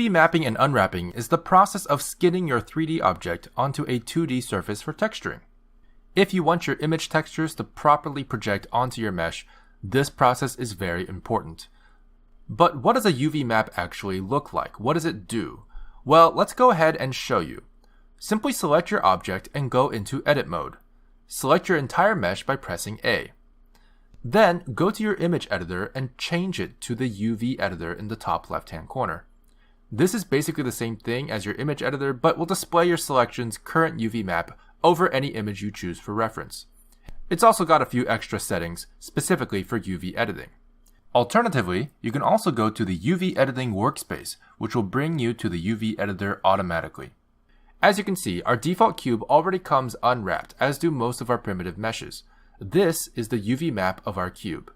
UV mapping and unwrapping is the process of skinning your 3D object onto a 2D surface for texturing. If you want your image textures to properly project onto your mesh, this process is very important. But what does a UV map actually look like? What does it do? Well, let's go ahead and show you. Simply select your object and go into Edit mode. Select your entire mesh by pressing A. Then go to your image editor and change it to the UV editor in the top left-hand corner. This is basically the same thing as your image editor, but will display your selection's current UV map over any image you choose for reference. It's also got a few extra settings specifically for UV editing. Alternatively, you can also go to the UV editing workspace, which will bring you to the UV editor automatically. As you can see, our default cube already comes unwrapped, as do most of our primitive meshes. This is the UV map of our cube.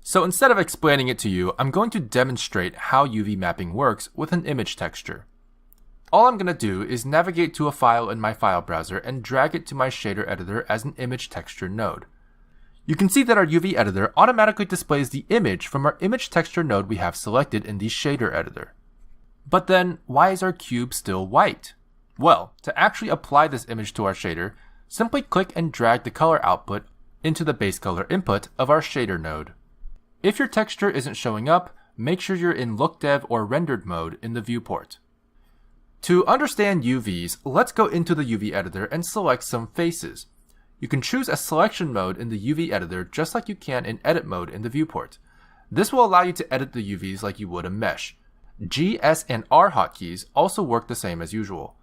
So instead of explaining it to you, I'm going to demonstrate how UV mapping works with an image texture. All I'm going to do is navigate to a file in my file browser and drag it to my shader editor as an image texture node. You can see that our UV editor automatically displays the image from our image texture node we have selected in the shader editor. But then, why is our cube still white? Well, to actually apply this image to our shader, simply click and drag the color output into the base color input of our shader node. If your texture isn't showing up, make sure you're in Look Dev or Rendered mode in the viewport. To understand UVs, let's go into the UV editor and select some faces. You can choose a selection mode in the UV editor just like you can in Edit mode in the viewport. This will allow you to edit the UVs like you would a mesh. G, S, and R hotkeys also work the same as usual.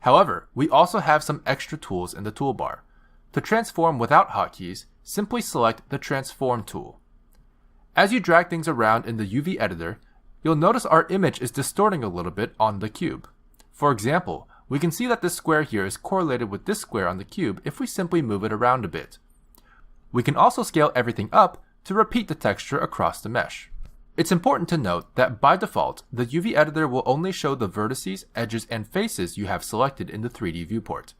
However, we also have some extra tools in the toolbar. To transform without hotkeys, simply select the Transform tool. As you drag things around in the UV editor, you'll notice our image is distorting a little bit on the cube. For example, we can see that this square here is correlated with this square on the cube if we simply move it around a bit. We can also scale everything up to repeat the texture across the mesh. It's important to note that by default, the UV editor will only show the vertices, edges, and faces you have selected in the 3D viewport.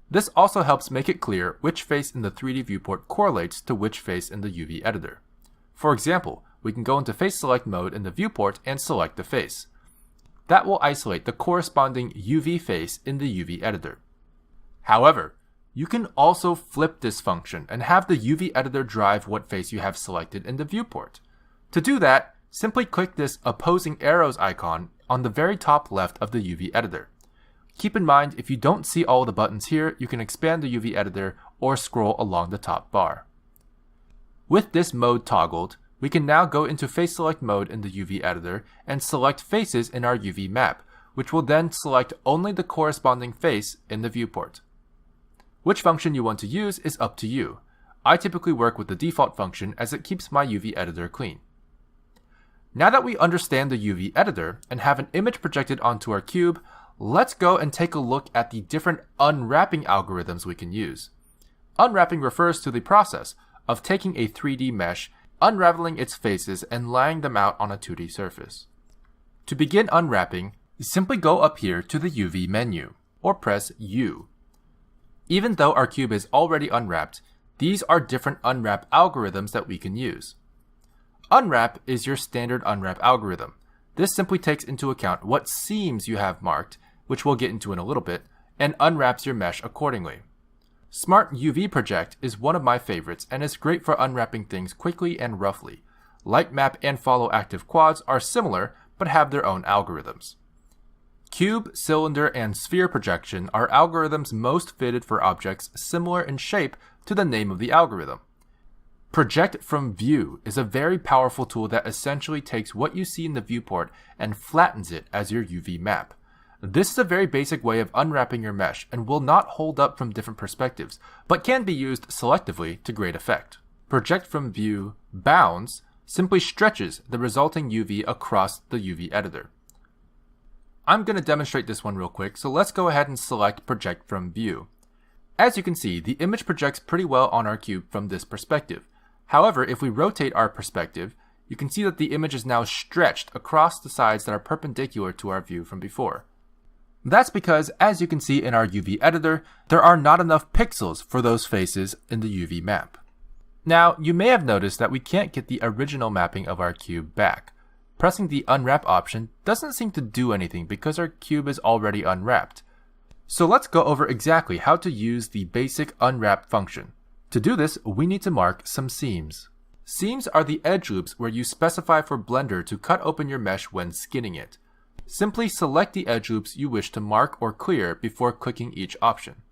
This also helps make it clear which face in the 3D viewport correlates to which face in the UV editor. For example, we can go into Face Select mode in the viewport and select the face. That will isolate the corresponding UV face in the UV editor. However, you can also flip this function and have the UV editor drive what face you have selected in the viewport. To do that, simply click this opposing arrows icon on the very top left of the UV editor. Keep in mind, if you don't see all the buttons here, you can expand the UV editor or scroll along the top bar. With this mode toggled, we can now go into Face Select mode in the UV editor and select faces in our UV map, which will then select only the corresponding face in the viewport. Which function you want to use is up to you. I typically work with the default function as it keeps my UV editor clean. Now that we understand the UV editor and have an image projected onto our cube, let's go and take a look at the different unwrapping algorithms we can use. Unwrapping refers to the process of taking a 3D mesh, unraveling its faces, and laying them out on a 2D surface. To begin unwrapping, simply go up here to the UV menu, or press U. Even though our cube is already unwrapped, these are different unwrap algorithms that we can use. Unwrap is your standard unwrap algorithm. This simply takes into account what seams you have marked, which we'll get into in a little bit, and unwraps your mesh accordingly. Smart UV Project is one of my favorites and is great for unwrapping things quickly and roughly. Light Map and Follow Active Quads are similar, but have their own algorithms. Cube, Cylinder, and Sphere Projection are algorithms most fitted for objects similar in shape to the name of the algorithm. Project from View is a very powerful tool that essentially takes what you see in the viewport and flattens it as your UV map. This is a very basic way of unwrapping your mesh and will not hold up from different perspectives, but can be used selectively to great effect. Project from View Bounds simply stretches the resulting UV across the UV editor. I'm going to demonstrate this one real quick, so let's go ahead and select Project from View. As you can see, the image projects pretty well on our cube from this perspective. However, if we rotate our perspective, you can see that the image is now stretched across the sides that are perpendicular to our view from before. That's because, as you can see in our UV editor, there are not enough pixels for those faces in the UV map. Now, you may have noticed that we can't get the original mapping of our cube back. pressing the unwrap option doesn't seem to do anything because our cube is already unwrapped. So let's go over exactly how to use the basic unwrap function. To do this, we need to mark some seams. Seams are the edge loops where you specify for Blender to cut open your mesh when skinning it. Simply select the edge loops you wish to mark or clear before clicking each option.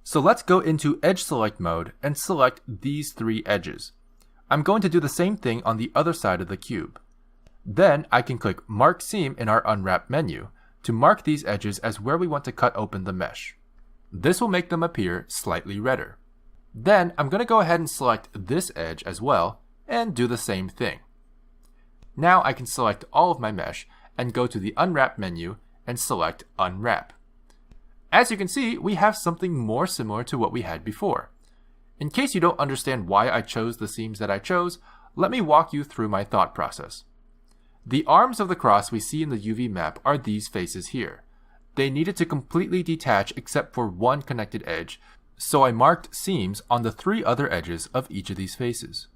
So let's go into Edge Select mode and select these 3 edges. I'm going to do the same thing on the other side of the cube. Then I can click Mark Seam in our Unwrap menu to mark these edges as where we want to cut open the mesh. This will make them appear slightly redder. Then I'm going to go ahead and select this edge as well and do the same thing. Now I can select all of my mesh and go to the Unwrap menu and select Unwrap. As you can see, we have something more similar to what we had before. In case you don't understand why I chose the seams that I chose, let me walk you through my thought process. The arms of the cross we see in the UV map are these faces here. They needed to completely detach except for one connected edge, so I marked seams on the 3 other edges of each of these faces.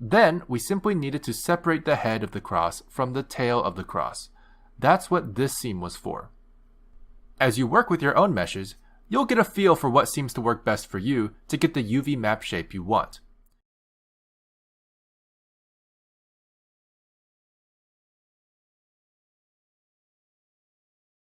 Then we simply needed to separate the head of the cross from the tail of the cross. That's what this seam was for. As you work with your own meshes, you'll get a feel for what seems to work best for you to get the UV map shape you want.